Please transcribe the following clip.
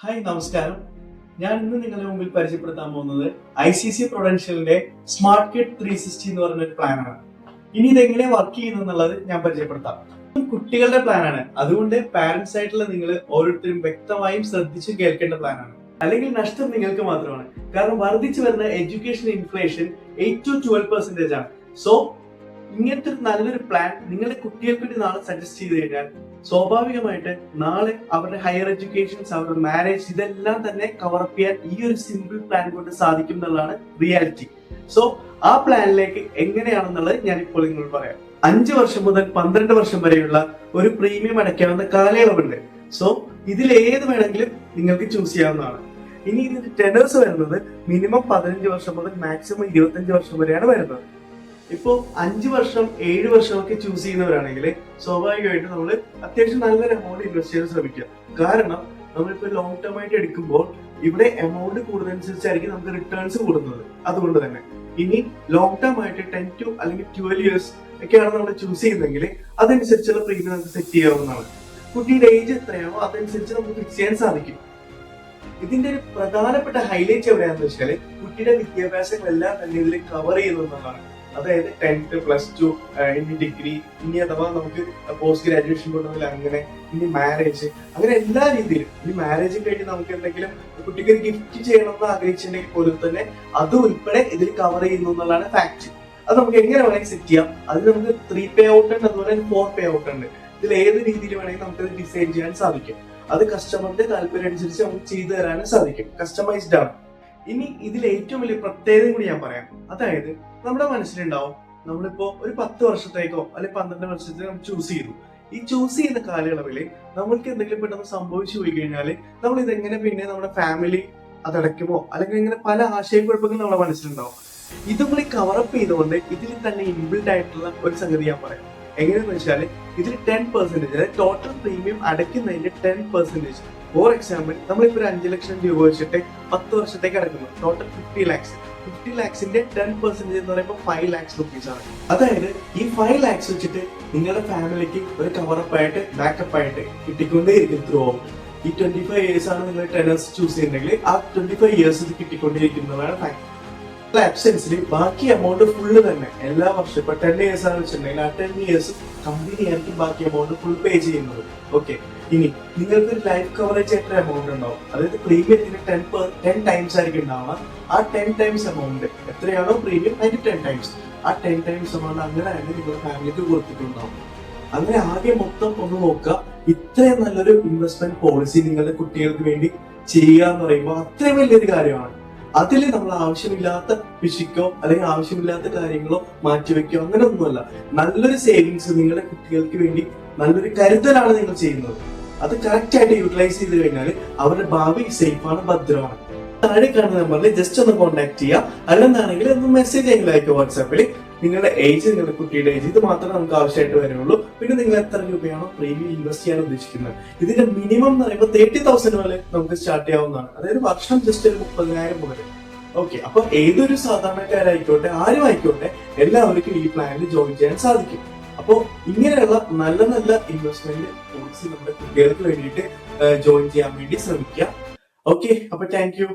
Hi നമസ്കാരം. ഞാൻ ഇന്ന് നിങ്ങളുടെ മുമ്പിൽ പരിചയപ്പെടുത്താൻ പോകുന്നത് ICICI Prudentialന്റെ സ്മാർട്ട് കിഡ് 360 എന്ന് പറഞ്ഞ ഒരു പ്ലാനാണ്. ഇനി ഇതെങ്ങനെ വർക്ക് ചെയ്യുന്നു എന്നുള്ളത് ഞാൻ പരിചയപ്പെടുത്താം. കുട്ടികളുടെ പ്ലാനാണ്, അതുകൊണ്ട് പാരന്റ്സ് ആയിട്ടുള്ള നിങ്ങൾ ഓരോരുത്തരും വ്യക്തമായും ശ്രദ്ധിച്ചു കേൾക്കേണ്ട പ്ലാനാണ്. അല്ലെങ്കിൽ നഷ്ടം നിങ്ങൾക്ക് മാത്രമാണ്. കാരണം വർദ്ധിച്ചു വരുന്ന എഡ്യൂക്കേഷൻ ഇൻഫ്ലേഷൻ 8 to 12% ആണ്. സോ ഇങ്ങനത്തെ ഒരു നല്ലൊരു പ്ലാൻ നിങ്ങളുടെ കുട്ടികൾക്ക് വേണ്ടി നാളെ സജസ്റ്റ് ചെയ്ത് കഴിഞ്ഞാൽ സ്വാഭാവികമായിട്ട് നാളെ അവരുടെ ഹയർ എഡ്യൂക്കേഷൻസ്, അവരുടെ മാരേജ്, ഇതെല്ലാം തന്നെ കവറപ്പ് ചെയ്യാൻ ഈ ഒരു സിമ്പിൾ പ്ലാൻ കൊണ്ട് സാധിക്കും എന്നുള്ളതാണ് റിയാലിറ്റി. സോ ആ പ്ലാനിലേക്ക് എങ്ങനെയാണെന്നുള്ളത് ഞാൻ ഇപ്പോൾ നിങ്ങൾ പറയാം. 5 വർഷം മുതൽ 12 വർഷം വരെയുള്ള ഒരു പ്രീമിയം അടയ്ക്കാവുന്ന കാലയളവുണ്ട്. സോ ഇതിൽ ഏത് വേണമെങ്കിലും നിങ്ങൾക്ക് ചൂസ് ചെയ്യാവുന്നതാണ്. ഇനി ഇതിന്റെ ടെനേഴ്സ് വരുന്നത് മിനിമം 15 വർഷം മുതൽ മാക്സിമം 25 വർഷം വരെയാണ് വരുന്നത്. ഇപ്പോ 5 വർഷം 7 വർഷമൊക്കെ ചൂസ് ചെയ്യുന്നവരാണെങ്കിൽ സ്വാഭാവികമായിട്ട് നമ്മൾ അത്യാവശ്യം നല്ലൊരു എമൗണ്ട് ഇൻവെസ്റ്റ് ചെയ്യാൻ ശ്രമിക്കുക. കാരണം നമ്മളിപ്പോ ലോങ് ടേം ആയിട്ട് എടുക്കുമ്പോൾ ഇവിടെ എമൗണ്ട് കൂടുന്നതനുസരിച്ചായിരിക്കും നമുക്ക് റിട്ടേൺസ് കൂടുന്നത്. അതുകൊണ്ട് തന്നെ ഇനി ലോങ് ടേം ആയിട്ട് 10 to അല്ലെങ്കിൽ 12 ഇയേഴ്സ് ഒക്കെയാണ് നമ്മൾ ചൂസ് ചെയ്യുന്നതെങ്കിൽ അതനുസരിച്ചുള്ള പ്രീമിയം നമുക്ക് സെറ്റ് ചെയ്യാവുന്നതാണ്. കുട്ടിയുടെ ഏജ് എത്രയാണോ അതനുസരിച്ച് നമുക്ക് ഫിക്സ് ചെയ്യാൻ സാധിക്കും. ഇതിന്റെ ഒരു പ്രധാനപ്പെട്ട ഹൈലൈറ്റ് എവിടെയാണെന്ന് വെച്ചാൽ കുട്ടിയുടെ വിദ്യാഭ്യാസങ്ങളെല്ലാം തന്നെ ഇതിൽ കവർ ചെയ്യുന്നതാണ്. അതായത് 10th, +2, ഇനി ഡിഗ്രി, ഇനി അഥവാ നമുക്ക് പോസ്റ്റ് ഗ്രാജുവേഷൻ കൊണ്ടുവന്നില്ല, അങ്ങനെ ഇനി മാരേജ്, അങ്ങനെ എല്ലാ രീതിയിലും. ഇനി മാരേജ് കഴിഞ്ഞ് നമുക്ക് എന്തെങ്കിലും കുട്ടിക്ക് ഒരു ഗിഫ്റ്റ് ചെയ്യണമെന്ന് ആഗ്രഹിച്ചിട്ടുണ്ടെങ്കിൽ പോലും തന്നെ അത് ഉൾപ്പെടെ ഇതിൽ കവർ ചെയ്യുന്നു എന്നുള്ളതാണ് ഫാക്ട്. അത് നമുക്ക് എങ്ങനെ വേണമെങ്കിൽ സെറ്റ് ചെയ്യാം. അതിൽ നമുക്ക് 3 പേ ഔട്ട് ഉണ്ട്, അതുപോലെ 4 പേ ഔട്ട് ഉണ്ട്. ഇതിൽ ഏത് രീതിയിൽ വേണമെങ്കിൽ നമുക്ക് ഡിസൈൻ ചെയ്യാൻ സാധിക്കും. അത് കസ്റ്റമറിന്റെ താല്പര്യം അനുസരിച്ച് നമുക്ക് ചെയ്തു തരാനും സാധിക്കും. കസ്റ്റമൈസ്ഡ് ആണ്. ഇനി ഇതിൽ ഏറ്റവും വലിയ പ്രത്യേകത കൂടി ഞാൻ പറയാം. അതായത് നമ്മുടെ മനസ്സിലുണ്ടാവും, നമ്മളിപ്പോ ഒരു 10 വർഷത്തേക്കോ അല്ലെങ്കിൽ 12 വർഷത്തേക്കോ നമ്മൾ ചൂസ് ചെയ്തു. ഈ ചൂസ് ചെയ്യുന്ന കാലയളവിൽ നമ്മൾക്ക് എന്തെങ്കിലും പെട്ടെന്ന് സംഭവിച്ചു പോയി കഴിഞ്ഞാൽ നമ്മൾ ഇതെങ്ങനെ പിന്നെ നമ്മുടെ ഫാമിലി അതടയ്ക്കുമോ, അല്ലെങ്കിൽ ഇങ്ങനെ പല ആശയക്കുഴപ്പങ്ങളും നമ്മുടെ മനസ്സിലുണ്ടാവും. ഇതും കവറപ്പ് ചെയ്തുകൊണ്ട് ഇതിൽ തന്നെ ഇൻബിൽഡ് ആയിട്ടുള്ള ഒരു സംഗതി ഞാൻ പറയാം. എങ്ങനെയാന്ന് വെച്ചാൽ ഇതിൽ 10%, അതായത് ടോട്ടൽ പ്രീമിയം അടയ്ക്കുന്നതിന്റെ 10%. ഫോർ എക്സാമ്പിൾ നമ്മളിപ്പോ ഒരു 5 ലക്ഷം രൂപ വെച്ചിട്ട് 10 വർഷത്തേക്ക് അടക്കുന്നു. Total 50 lakhs. 50 lakhsന്റെ 10% എന്ന് പറയുമ്പോൾ 5 lakhs rupees ആണ്. അതായത് ഈ 5 lakhs വെച്ചിട്ട് നിങ്ങളുടെ ഫാമിലിക്ക് ഒരു കവറപ്പ് ആയിട്ട് ബാക്കപ്പ് ആയിട്ട് കിട്ടിക്കൊണ്ടേയിരിക്കും ത്രൂ ഔട്ട്. ഈ 25 years ആണ് നിങ്ങൾ ടെനേഴ്സ് ചൂസ് ചെയ്യുന്നുണ്ടെങ്കിൽ ആ 25 years ഇത് കിട്ടിക്കൊണ്ടേയിരിക്കുന്നതാണ് ഫാക്ട്. അബ്സെൻസിൽ ബാക്കി എമൗണ്ട് ഫുള്ള് തന്നെ എല്ലാ വർഷവും ഇപ്പൊ 10 years ആണ് വെച്ചിട്ടുണ്ടെങ്കിൽ ആ 10 years കമ്പനി ആയിരിക്കും ബാക്കി എമൗണ്ട് ഫുൾ പേ ചെയ്യുന്നത്. ഓക്കെ, ഇനി നിങ്ങൾക്ക് ഒരു ലൈഫ് കവറേജ് എത്ര എമൗണ്ട് ഉണ്ടാവും, അതായത് പ്രീമിയത്തിന് 10 times ആയിരിക്കും ഉണ്ടാവുക. ആ 10 times എമൗണ്ട് എത്രയാണോ പ്രീമിയം അതിന്റെ 10 times, ആ 10 times എമൗണ്ട് അങ്ങനെ തന്നെ നിങ്ങളുടെ ഫാമിലിക്ക് കൊടുത്തിട്ടുണ്ടാവും. അങ്ങനെ ആകെ മൊത്തം ഒന്ന് നോക്കുക. ഇത്രയും നല്ലൊരു ഇൻവെസ്റ്റ്മെന്റ് പോളിസി നിങ്ങളുടെ കുട്ടികൾക്ക് വേണ്ടി ചെയ്യുക എന്ന് പറയുമ്പോൾ അത്രയും വലിയൊരു കാര്യമാണ്. അതിൽ നമ്മൾ ആവശ്യമില്ലാത്ത പിശിക്കോ അല്ലെങ്കിൽ ആവശ്യമില്ലാത്ത കാര്യങ്ങളോ മാറ്റിവെക്കോ അങ്ങനെ ഒന്നുമല്ല. നല്ലൊരു സേവിങ്സ് നിങ്ങളുടെ കുട്ടികൾക്ക് വേണ്ടി നല്ലൊരു കരുതലാണ് നിങ്ങൾ ചെയ്യുന്നത്. അത് കറക്റ്റ് ആയിട്ട് യൂട്ടിലൈസ് ചെയ്ത് കഴിഞ്ഞാൽ അവരുടെ ഭാവി സേഫാണ്, ഭദ്രമാണ്. താഴെ കാണുന്ന നമ്പറിൽ ജസ്റ്റ് ഒന്ന് കോൺടാക്ട് ചെയ്യുക. അല്ലെന്നാണെങ്കിൽ ഒന്ന് മെസ്സേജ് എങ്കിലും അയക്കുക വാട്സാപ്പിൽ. നിങ്ങളുടെ ഏജ്, നിങ്ങളുടെ കുട്ടിയുടെ ഏജ്, ഇത് മാത്രമേ നമുക്ക് ആവശ്യമായിട്ട് വരുള്ളൂ. പിന്നെ നിങ്ങൾ എത്ര രൂപയാണോ പ്രീമിയം ഇൻവെസ്റ്റ് ചെയ്യാൻ ഉദ്ദേശിക്കുന്നത്, ഇതിന്റെ മിനിമം എന്ന് പറയുമ്പോൾ 30,000 വരെ നമുക്ക് സ്റ്റാർട്ട് ചെയ്യാവുന്നതാണ്. അതായത് വർഷം ജസ്റ്റ് ഒരു 30,000 മുതൽ. ഓക്കെ, അപ്പൊ ഏതൊരു സാധാരണക്കാരായിക്കോട്ടെ ആരും ആയിക്കോട്ടെ എല്ലാവർക്കും ഈ പ്ലാനിൽ ജോയിൻ ചെയ്യാൻ സാധിക്കും. അപ്പോ ഇങ്ങനെയുള്ള നല്ല നല്ല ഇൻവെസ്റ്റ്മെന്റ് പോളിസി നമ്മുടെ കുട്ടികൾക്ക് വേണ്ടിയിട്ട് ജോയിൻ ചെയ്യാൻ വേണ്ടി ശ്രമിക്കുക. ഓക്കെ, അപ്പൊ താങ്ക് യു.